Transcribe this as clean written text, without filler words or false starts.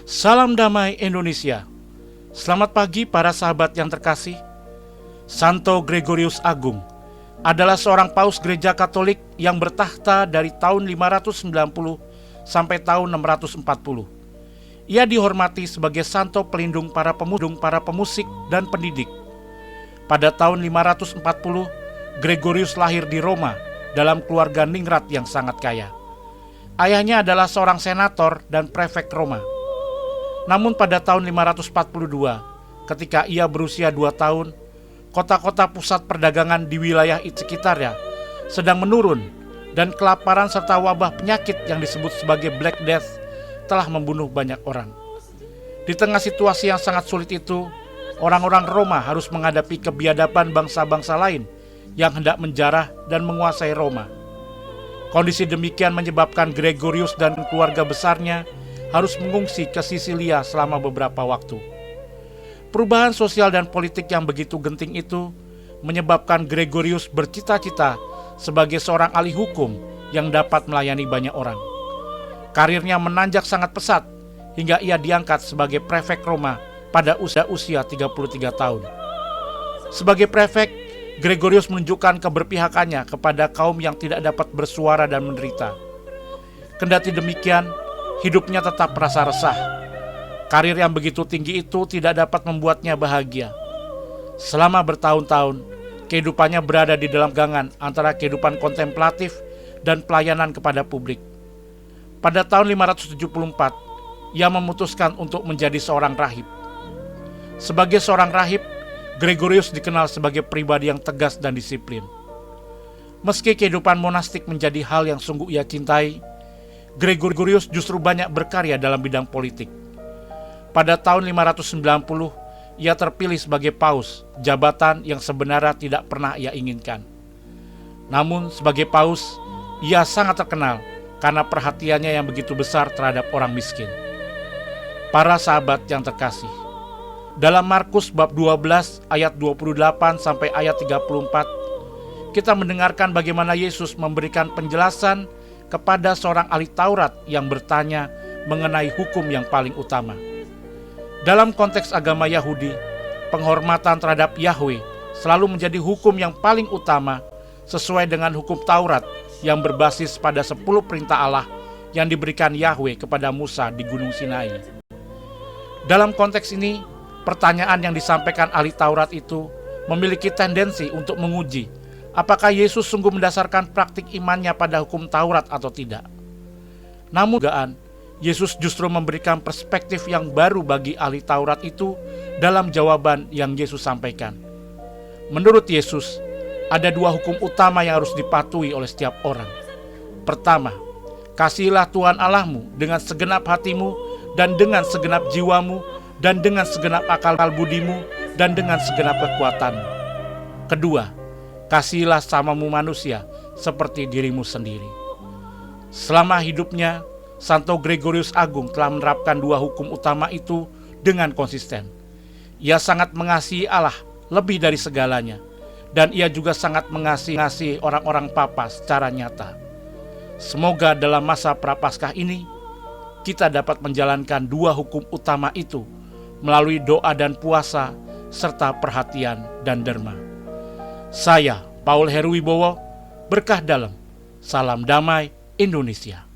Salam damai Indonesia. Selamat pagi para sahabat yang terkasih. Santo Gregorius Agung adalah seorang paus gereja Katolik yang bertahta dari tahun 590 sampai tahun 640. Ia dihormati sebagai santo pelindung para pemusik dan pendidik. Pada tahun 540, Gregorius lahir di Roma dalam keluarga ningrat yang sangat kaya. Ayahnya adalah seorang senator dan prefek Roma. Namun pada tahun 542, ketika ia berusia 2 tahun, kota-kota pusat perdagangan di wilayah sekitarnya sedang menurun dan kelaparan serta wabah penyakit yang disebut sebagai Black Death telah membunuh banyak orang. Di tengah situasi yang sangat sulit itu, orang-orang Roma harus menghadapi kebiadaban bangsa-bangsa lain yang hendak menjarah dan menguasai Roma. Kondisi demikian menyebabkan Gregorius dan keluarga besarnya harus mengungsi ke Sisilia selama beberapa waktu. Perubahan sosial dan politik yang begitu genting itu menyebabkan Gregorius bercita-cita sebagai seorang ahli hukum yang dapat melayani banyak orang. Karirnya menanjak sangat pesat hingga ia diangkat sebagai prefek Roma pada usia 33 tahun. Sebagai prefek, Gregorius menunjukkan keberpihakannya kepada kaum yang tidak dapat bersuara dan menderita. Kendati demikian, hidupnya tetap merasa resah. Karir yang begitu tinggi itu tidak dapat membuatnya bahagia. Selama bertahun-tahun, kehidupannya berada di dalam gangan antara kehidupan kontemplatif dan pelayanan kepada publik. Pada tahun 574, ia memutuskan untuk menjadi seorang rahib. Sebagai seorang rahib, Gregorius dikenal sebagai pribadi yang tegas dan disiplin. Meski kehidupan monastik menjadi hal yang sungguh ia cintai, Gregorius justru banyak berkarya dalam bidang politik. Pada tahun 590, ia terpilih sebagai paus, jabatan yang sebenarnya tidak pernah ia inginkan. Namun sebagai paus, ia sangat terkenal karena perhatiannya yang begitu besar terhadap orang miskin. Para sahabat yang terkasih, dalam Markus bab 12 ayat 28 sampai ayat 34, kita mendengarkan bagaimana Yesus memberikan penjelasan kepada seorang ahli Taurat yang bertanya mengenai hukum yang paling utama. Dalam konteks agama Yahudi, penghormatan terhadap Yahweh selalu menjadi hukum yang paling utama sesuai dengan hukum Taurat yang berbasis pada 10 perintah Allah yang diberikan Yahweh kepada Musa di Gunung Sinai. Dalam konteks ini, pertanyaan yang disampaikan ahli Taurat itu memiliki tendensi untuk menguji apakah Yesus sungguh mendasarkan praktik imannya pada hukum Taurat atau tidak. Namun, Yesus justru memberikan perspektif yang baru bagi ahli Taurat itu dalam jawaban yang Yesus sampaikan. Menurut Yesus, ada 2 hukum utama yang harus dipatuhi oleh setiap orang. Pertama, kasihilah Tuhan Allahmu dengan segenap hatimu dan dengan segenap jiwamu dan dengan segenap akal budimu dan dengan segenap kekuatanmu. Kedua, kasihilah samamu manusia seperti dirimu sendiri. Selama hidupnya, Santo Gregorius Agung telah menerapkan 2 hukum utama itu dengan konsisten. Ia sangat mengasihi Allah lebih dari segalanya, dan ia juga sangat mengasihi orang-orang Papa secara nyata. Semoga dalam masa Prapaskah ini, kita dapat menjalankan 2 hukum utama itu melalui doa dan puasa, serta perhatian dan derma. Saya, Paul Heruwibowo, berkah dalam. Salam damai Indonesia.